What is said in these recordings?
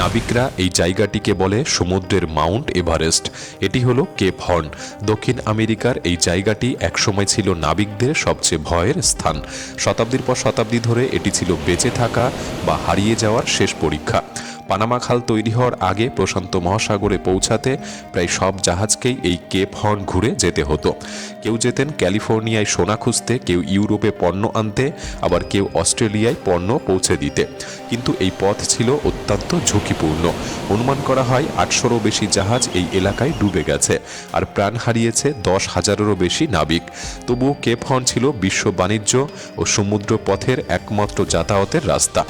নাবিকরা এই জায়গাটিকে বলে সমুদ্রের মাউন্ট এভারেস্ট। এটি হলো কেপ হর্ন। দক্ষিণ আমেরিকার এই জায়গাটি একসময় ছিল নাবিকদের সবচেয়ে ভয়ের স্থান। শতাব্দীর পর শতাব্দী ধরে এটি ছিল বেঁচে থাকা বা হারিয়ে যাওয়ার শেষ পরীক্ষা। পানামা খাল তৈরি হওয়ার আগে প্রশান্ত মহাসাগরে পৌঁছাতে প্রায় সব জাহাজকেই এই কেপ হর্ন ঘুরে যেতে হতো। কেউ যেতেন ক্যালিফোর্নিয়ায় সোনা খুঁজতে, কেউ ইউরোপে পণ্য আনতে, আবার কেউ অস্ট্রেলিয়ায় পণ্য পৌঁছে দিতে। কিন্তু এই পথ ছিল অত্যন্ত ঝুঁকিপূর্ণ। অনুমান করা হয় 800-রও বেশি জাহাজ এই এলাকায় ডুবে গেছে, আর প্রাণ হারিয়েছে 10,000-এরও বেশি নাবিক। তবুও কেপ হর্ন ছিল বিশ্ব বাণিজ্য ও সমুদ্র পথের একমাত্র যাতায়াতের রাস্তা।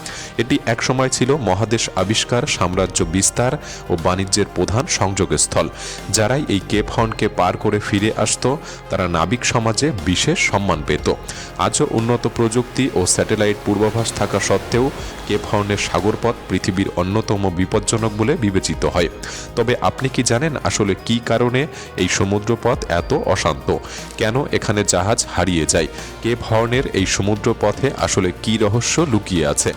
এটি একসময় ছিল মহাদেশ আবিষ্কার, সাম্রাজ্য বিস্তার ও বাণিজ্যের প্রধান সংযোগস্থল। যারাই এই কেপ হর্নকে পার করে ফিরে আসত তারা নাবিক সমাজে বিশেষ সম্মান পেত। আজও উন্নত প্রযুক্তি ও স্যাটেলাইট পূর্বাভাস থাকা সত্ত্বেও কেপ হর্নের সাগরপথ পৃথিবীর অন্যতম বিপজ্জনক বলে বিবেচিত হয়। তবে আপনি কি জানেন আসলে কী কারণে এই সমুদ্রপথ এত অশান্ত? কেন এখানে জাহাজ হারিয়ে যায়? কেপ হর্নের এই সমুদ্রপথে আসলে কী রহস্য লুকিয়ে আছে?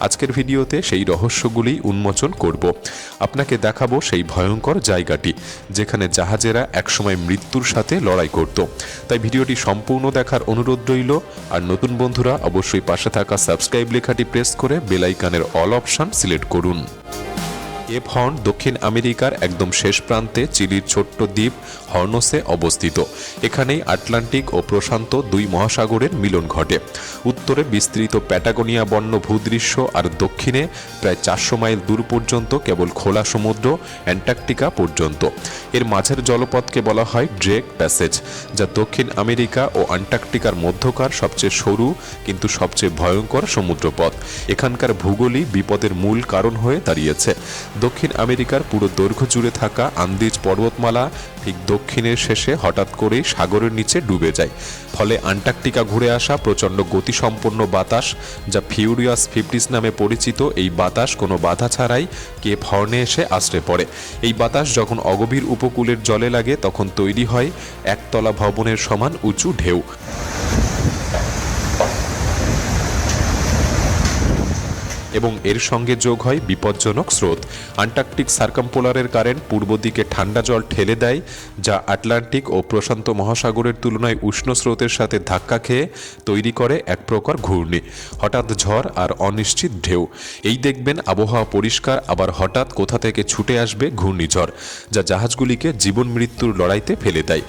আজকের ভিডিওতে সেই রহস্যগুলি উন্মোচন করব। আপনাকে দেখাবো সেই ভয়ঙ্কর জায়গাটি যেখানে জাহাজেরা একসময় মৃত্যুর সাথে লড়াই করত। তাই ভিডিওটি সম্পূর্ণ দেখার অনুরোধ রইল। আর নতুন বন্ধুরা অবশ্যই পাশে থাকা সাবস্ক্রাইব লেখাটি প্রেস করে বেল আইকনের অল অপশন সিলেক্ট করুন। কেপ হর্ন দক্ষিণ আমেরিকার একদম শেষ প্রান্তে চিলির ছোট্ট দ্বীপ হর্নসে অবস্থিত। এখানেই আটলান্টিক ও প্রশান্ত দুই মহাসাগরের মিলন ঘটে। উত্তরে বিস্তৃত প্যাটাগোনিয়া বন্য ভূদৃশ্য, আর দক্ষিণে প্রায় 400 মাইল দূর পর্যন্ত কেবল খোলা সমুদ্র অ্যান্টার্কটিকা পর্যন্ত। এর মাঝের জলপথকে বলা হয় ড্রেক প্যাসেজ, যা দক্ষিণ আমেরিকা ও অ্যান্টার্কটিকার মধ্যকার সবচেয়ে সরু কিন্তু সবচেয়ে ভয়ঙ্কর সমুদ্রপথ। এখানকার ভূগোলই বিপদের মূল কারণ হয়ে দাঁড়িয়েছে। দক্ষিণ আমেরিকার পুরো দৈর্ঘ্য জুড়ে থাকা আন্দিজ পর্বতমালা ঠিক দক্ষিণের শেষে হঠাৎ করেই সাগরের নিচে ডুবে যায়। ফলে অ্যান্টার্কটিকা ঘুরে আসা প্রচণ্ড গতিসম্পন্ন বাতাস, যা ফিউরিয়াস 50 নামে পরিচিত, এই বাতাস কোনো বাধা ছাড়াই কেপ হর্নে এসে আছড়ে পড়ে। এই বাতাস যখন অগভীর উপকূলের জলে লাগে তখন তৈরি হয় একতলা ভবনের সমান উঁচু ঢেউ। এবং এর সঙ্গে যোগ হয় বিপজ্জনক স্রোত। আন্টার্কটিক সার্কামপোলারের কারেন্ট পূর্ব দিকে ঠান্ডা জল ঠেলে দেয়, যা আটলান্টিক ও প্রশান্ত মহাসাগরের তুলনায় উষ্ণ স্রোতের সাথে ধাক্কা খেয়ে তৈরি করে এক প্রকার ঘূর্ণি, হঠাৎ ঝড় আর অনিশ্চিত ঢেউ। এই দেখবেন আবহাওয়া পরিষ্কার, আবার হঠাৎ কোথা থেকে ছুটে আসবে ঘূর্ণিঝড়, যা জাহাজগুলিকে জীবন মৃত্যুর লড়াইতে ফেলে দেয়।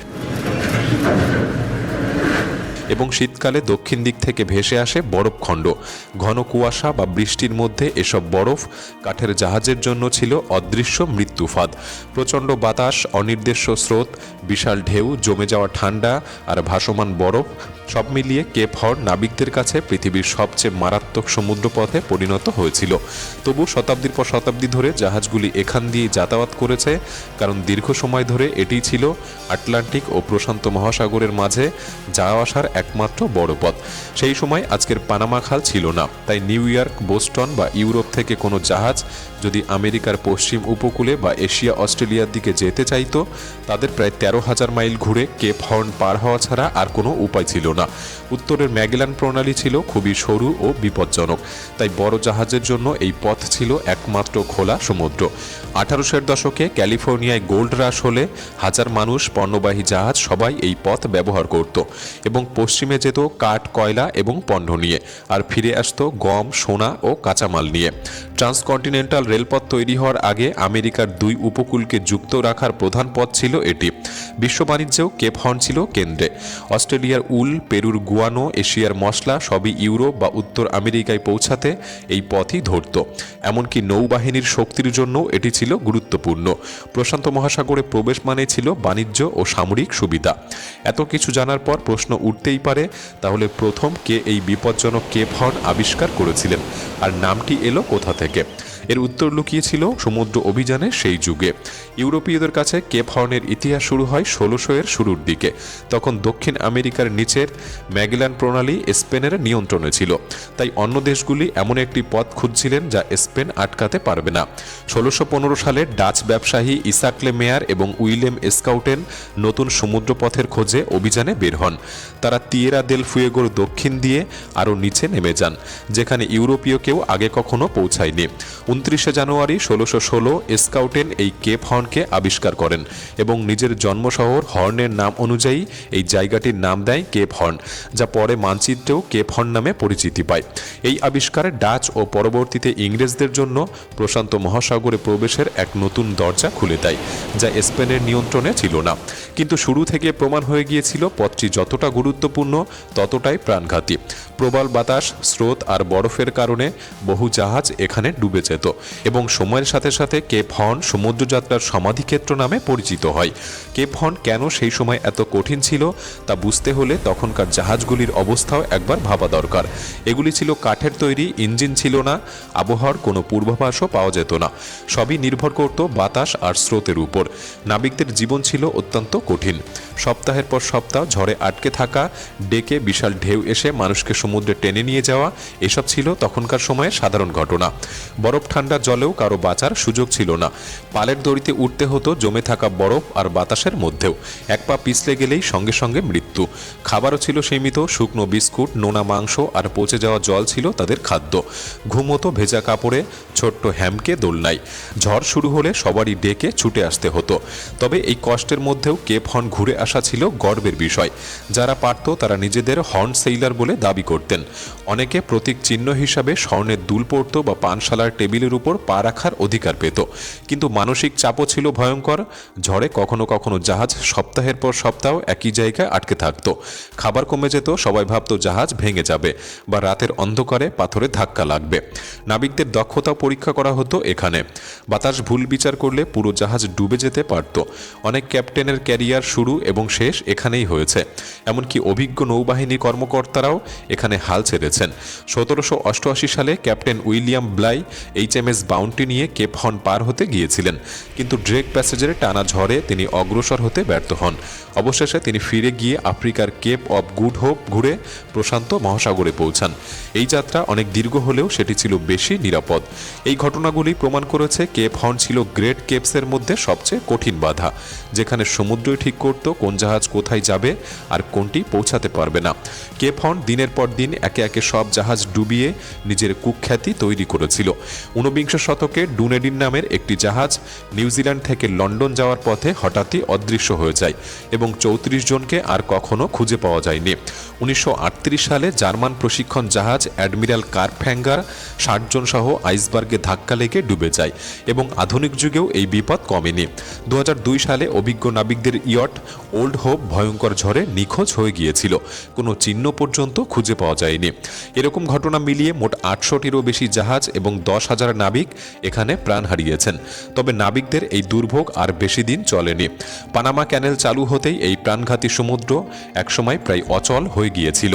এবং শীতকালে দক্ষিণ দিক থেকে ভেসে আসে বরফখণ্ড। ঘন কুয়াশা বা বৃষ্টির মধ্যে এসব বরফ কাঠের জাহাজের জন্য ছিল অদৃশ্য মৃত্যুফাদ। প্রচণ্ড বাতাস, অনির্দেশ্য স্রোত, বিশাল ঢেউ, জমে যাওয়া ঠান্ডা আর ভাসমান বরফ সব মিলিয়ে কেপ হর্ন নাবিকদের কাছে পৃথিবীর সবচেয়ে মারাত্মক সমুদ্রপথে পরিণত হয়েছিল। তবু শতাব্দীর পর শতাব্দী ধরে জাহাজগুলি এখান দিয়ে যাতায়াত করেছে, কারণ দীর্ঘ সময় ধরে এটি ছিল আটলান্টিক ও প্রশান্ত মহাসাগরের মাঝে যাওয়া আসার একমাত্র বড় পথ। সেই সময় আজকের পানামা খাল ছিল না, তাই নিউ ইয়র্ক, বোস্টন বা ইউরোপ থেকে কোনো জাহাজ যদি আমেরিকার পশ্চিম উপকূলে বা এশিয়া অস্ট্রেলিয়ার দিকে যেতে চাইত, তাদের প্রায় 13,000 মাইল ঘুরে কেপ হর্ন পার হওয়া ছাড়া আর কোনো উপায় ছিল না। উত্তরের ম্যাগেলান প্রণালী ছিল খুবই সরু ও বিপজ্জনক, তাই বড় জাহাজের জন্য এই পথ ছিল একমাত্র খোলা সমুদ্র। 1800-এর দশকে ক্যালিফোর্নিয়ায় গোল্ড রাশ হলে হাজার মানুষ, পণ্যবাহী জাহাজ সবাই এই পথ ব্যবহার করত এবং পশ্চিমে যেত কাঠ, কয়লা এবং পণ্য নিয়ে, আর ফিরে আসতো গম, সোনা ও কাঁচামাল নিয়ে। ট্রান্সকন্টিনেন্টাল রেলপথ তৈরি হওয়ার আগে আমেরিকার দুই উপকূলকে যুক্ত রাখার প্রধান পথ ছিল এটি। বিশ্ব বাণিজ্যেও কেপ হর্ন ছিল কেন্দ্রে। অস্ট্রেলিয়ার উল, পেরুর গুয়ানো, এশিয়ার মশলা সবই ইউরোপ বা উত্তর আমেরিকায় পৌঁছাতে এই পথই ধরত। এমনকি নৌবাহিনীর শক্তির জন্য এটি ছিল গুরুত্বপূর্ণ। প্রশান্ত মহাসাগরে প্রবেশ মানে ছিল বাণিজ্য ও সামরিক সুবিধা। এত কিছু জানার পর প্রশ্ন উঠতেই পারে, তাহলে প্রথম কে এই বিপজ্জনক কেপ হর্ন আবিষ্কার করেছিলেন, আর নামটি এলো কোথা থেকে? এর উত্তর লুকিয়েছিল সমুদ্র অভিযানের সেই যুগে। ইউরোপীয়দের কাছে কেপ হর্নের ইতিহাস শুরু হয় ১৬০০ এর শুরুর দিকে। তখন দক্ষিণ আমেরিকার নিচের ম্যাগেলান প্রণালী স্পেনের নিয়ন্ত্রণে ছিল, তাই অন্য দেশগুলি এমন একটি পথ খুঁজছিলেন যা স্পেন আটকাতে পারবে না। ১৬১৫ সালে ডাচ ব্যবসায়ী ইসাকলে মেয়ার এবং উইলেম স্কাউটেন নতুন সমুদ্রপথের খোঁজে অভিযানে বের হন। তারা তিয়েরা দেল ফুয়েগোর দক্ষিণ দিয়ে আরও নিচে নেমে যান, যেখানে ইউরোপীয় কেউ আগে কখনো পৌঁছায়নি। ২৯শে জানুয়ারি ১৬১৬ স্কাউটেন এই কেপ হর্নকে আবিষ্কার করেন এবং নিজের জন্মশহর হর্নের নাম অনুযায়ী এই জায়গাটির নাম দেয় কেপ হর্ন, যা পরে মানচিত্রেও কেপ হর্ন নামে পরিচিতি পায়। এই আবিষ্কার ডাচ ও পরবর্তীতে ইংরেজদের জন্য প্রশান্ত মহাসাগরে প্রবেশের এক নতুন দরজা খুলে দেয়, যা স্পেনের নিয়ন্ত্রণে ছিল না। কিন্তু শুরু থেকে প্রমাণ হয়ে গিয়েছিল পথটি যতটা গুরুত্বপূর্ণ ততটাই প্রাণঘাতী। প্রবল বাতাস, স্রোত আর বরফের কারণে বহু জাহাজ এখানে ডুবে যেত এবং সময়ের সাথে সাথে কেপ হর্ন সমুদ্রযাত্রার সমাধিক্ষেত্র নামে পরিচিত হয়। কেপ হর্ন কেন সেই সময় এত কঠিন ছিল তা বুঝতে হলে তখনকার জাহাজগুলির অবস্থাও একবার ভাবা দরকার। এগুলি ছিল কাঠের তৈরি, ইঞ্জিন ছিল না, আবহাওয়ার কোনো পূর্বাভাসও পাওয়া যেত না। সবই নির্ভর করত বাতাস আর স্রোতের উপর। নাবিকদের জীবন ছিল অত্যন্ত কঠিন। সপ্তাহের পর সপ্তাহ ঝড়ে আটকে থাকা, ডেকে বিশাল ঢেউ এসে মানুষকে সমুদ্রে টেনে নিয়ে যাওয়া, এসব ছিল তখনকার সময়ে সাধারণ ঘটনা। বরফ ঠান্ডা জলেও কারো বাঁচার সুযোগ ছিল না। পালের দড়িতে উঠতে হতো জমে থাকা বরফ আর বাতাসের মধ্যেও। এক পা পিছলে গেলেই সঙ্গে সঙ্গে মৃত্যু। খাবারও ছিল সীমিত, শুকনো বিস্কুট, নোনা মাংস আর পচে যাওয়া জল ছিল তাদের খাদ্য। ঘুম হতো ভেজা কাপড়ে, ছোট্ট হ্যামকে দোলনায়। ঝড় শুরু হলে সবারই ডেকে ছুটে আসতে হতো। তবে এই কষ্টের মধ্যেও কেপ হর্ন ঘুরে আসা ছিল গর্বের বিষয়। যারা পারত তারা নিজেদের হর্ন সেইলার বলে দাবি করতেন। অনেকে প্রতীক চিহ্ন হিসাবে স্বর্ণের দুল পরত বা পানশালার টেবিলের উপর পা রাখার অধিকার পেত। কিন্তু মানসিক চাপও ছিল ভয়ঙ্কর। ঝড়ে কখনো কখনো জাহাজ সপ্তাহের পর সপ্তাহ একই জায়গায় আটকে থাকত। খাবার কমে যেত, সবাই ভাবত জাহাজ ভেঙে যাবে বা রাতের অন্ধকারে পাথরে ধাক্কা লাগবে। নাবিকদের দক্ষতা পরীক্ষা করা হতো এখানে। বাতাস ভুল বিচার করলে পুরো জাহাজ ডুবে যেতে পারত। অনেক ক্যাপ্টেনের ক্যারিয়ার শুরু এবং শেষ এখানেই হয়েছে। এমনকি অভিজ্ঞ নৌবাহিনী কর্মকর্তারাও এখানে হাল ছেড়েছেন। ১৭৮৮ সালে ক্যাপ্টেন উইলিয়াম ব্লাই HMS বাউন্টি নিয়ে কেপ হর্ন পার হতে গিয়েছিলেন, কিন্তু ড্রেক প্যাসেজের টানা ঝড়ে তিনি অগ্রসর হতে ব্যর্থ হন। অবশেষে তিনি ফিরে গিয়ে আফ্রিকার কেপ অব গুড হোপ ঘুরে প্রশান্ত মহাসাগরে পৌঁছান। এই যাত্রা অনেক দীর্ঘ হলেও সেটি ছিল বেশি নিরাপদ। এই ঘটনাগুলি প্রমাণ করেছে কেপ হর্ন ছিল গ্রেট কেপসের মধ্যে সবচেয়ে কঠিন বাধা, যেখানে সমুদ্রই ঠিক করত কোন জাহাজ কোথায় যাবে আর কোনটি পৌঁছাতে পারবে না। কেপ হর্ন দিনের পর দিন একে একে সব জাহাজ ডুবিয়ে নিজের কুখ্যাতি তৈরি করেছিল। ১৯বিংশ শতকে ডুনেডিন নামের একটি জাহাজ নিউজিল্যান্ড থেকে লন্ডন যাওয়ার পথে হঠাৎই অদৃশ্য হয়ে যায় এবং ৩৪ জনকে আর কখনো খুঁজে পাওয়া যায়নি। ১৯৩৮ সালে জার্মান প্রশিক্ষণ জাহাজ অ্যাডমিরাল কার্পফ্যাঙ্গার ৬০ জন সহ আইসবার্গে ধাক্কা লেগে ডুবে যায় এবং আধুনিক যুগেও এই বিপদ কমেনি। ২০০২ সালে অভিজ্ঞ নাবিকদের ইয়ট ওল্ড হোপ ভয়ঙ্কর ঝড়ে নিখোঁজ হয়ে গিয়েছিল। কোনো চিহ্ন পর্যন্ত খুঁজে পাওয়া যায়নি। এরকম ঘটনা মিলিয়ে মোট ৮০০টিরও বেশি জাহাজ এবং ১০,০০০ নাবিক এখানে প্রাণ হারিয়েছেন। তবে নাবিকদের এই দুর্ভোগ আর বেশি দিন চলেনি। পানামা ক্যানেল চালু হতেই এই প্রাণঘাতী সমুদ্র একসময় প্রায় অচল হয়ে গিয়েছিল।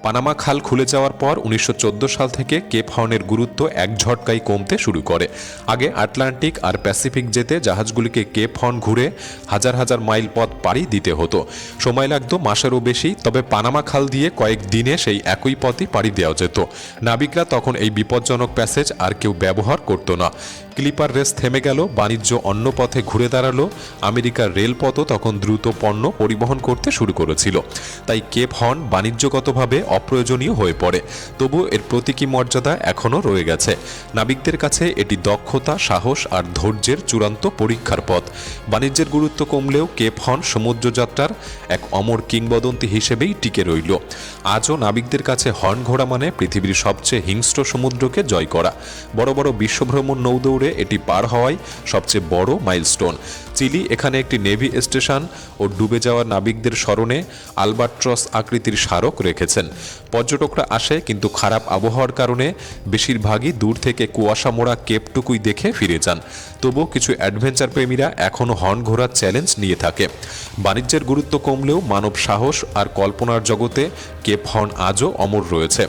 পানামা খাল খুলে যাওয়ার পর ১৯১৪ সাল থেকে কেপ হর্নের গুরুত্ব এক ঝটকায় কমতে শুরু করে। আগে আটলান্টিক আর প্যাসিফিক যেতে জাহাজগুলিকে কেপ হর্ন ঘুরে হাজার হাজার মাইল পথ পাড়ি দিতে হতো। সময় লাগতো মাসেরও বেশি, তবে পানামা খাল দিয়ে কয়েক দিনে সেই একই পথই পাড়ি দেওয়া যেত। নাবিকরা তখন এই বিপজ্জনক প্যাসেজ আর কেউ ব্যবহার করতো না। ক্লিপার রেস থেমে গেল, বাণিজ্য অন্য পথে ঘুরে দাঁড়ালো। আমেরিকার রেলপথও তখন দ্রুত পণ্য পরিবহন করতে শুরু করেছিল। তাই কেপ হর্ন বাণিজ্যগতভাবে অপ্রয়োজনীয় হয়ে পড়ে। তবু এর প্রতীকী মর্যাদা এখনও রয়ে গেছে। নাবিকদের কাছে এটি দক্ষতা, সাহস আর ধৈর্যের চূড়ান্ত পরীক্ষার পথ। বাণিজ্যের গুরুত্ব কমলেও কেপ হর্ন সমুদ্রযাত্রার এক অমর কিংবদন্তি হিসেবেই টিকে রইল। আজও নাবিকদের কাছে হর্ন ঘোড়া মানে পৃথিবীর সবচেয়ে হিংস্র সমুদ্রকে জয় করা। বড় বড় বিশ্বভ্রমণ নৌদৌড়ে ঘুরে এটি পার হওয়াই সবচেয়ে বড় মাইলস্টোন। চিলি এখানে একটি নেভি স্টেশন ও ডুবে যাওয়া নাবিকদের স্মরণে আলবাট্রস আকৃতির স্মারক রেখেছেন। পর্যটকরা আসে, কিন্তু খারাপ আবহাওয়ার কারণে বেশিরভাগই দূর থেকে কুয়াশা মোড়া কেপটুকুই দেখে ফিরে যান। তবুও কিছু অ্যাডভেঞ্চার প্রেমীরা এখনও হর্ন ঘোরার চ্যালেঞ্জ নিয়ে থাকে। বাণিজ্যের গুরুত্ব কমলেও মানব সাহস আর কল্পনার জগতে কেপ হর্ন আজও অমর রয়েছে।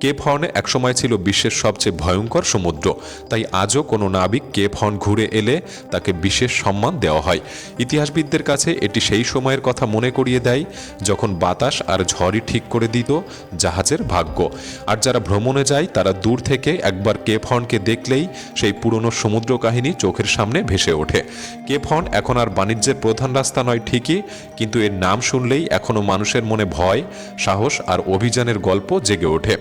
কেপ হর্নে একসময় ছিল বিশ্বের সবচেয়ে ভয়ঙ্কর সমুদ্র, তাই আজও কোনো নাবিক কেপ হর্ন ঘুরে এলে তাকে বিশেষ সম্মান দেওয়া হয়। ইতিহাসবিদদের কাছে এটি সেই সময়ের কথা মনে করিয়ে দেয় যখন বাতাস আর ঝড়ই ঠিক করে দিত জাহাজের ভাগ্য। আর যারা ভ্রমণে যায় তারা দূর থেকে একবার কেপ হর্নকে দেখলেই সেই পুরনো সমুদ্র কাহিনী চোখের সামনে ভেসে ওঠে। কেপ হর্ন এখন আর বাণিজ্যের প্রধান রাস্তা নয় ঠিকই, কিন্তু এর নাম শুনলেই এখনও মানুষের মনে ভয়, সাহস আর অভিযানের গল্প জেগে ওঠে।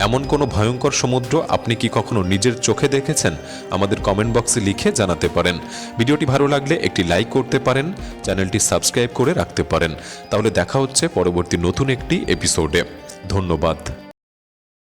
এমন কোনো ভয়ঙ্কর সমুদ্র আপনি কি কখনো নিজের চোখে দেখেছেন? আমাদের কমেন্ট বক্সে লিখে জানাতে পারেন। ভিডিওটি ভালো লাগলে একটি লাইক করতে পারেন, চ্যানেলটি সাবস্ক্রাইব করে রাখতে পারেন। তাহলে দেখা হচ্ছে পরবর্তী নতুন একটি এপিসোডে। ধন্যবাদ।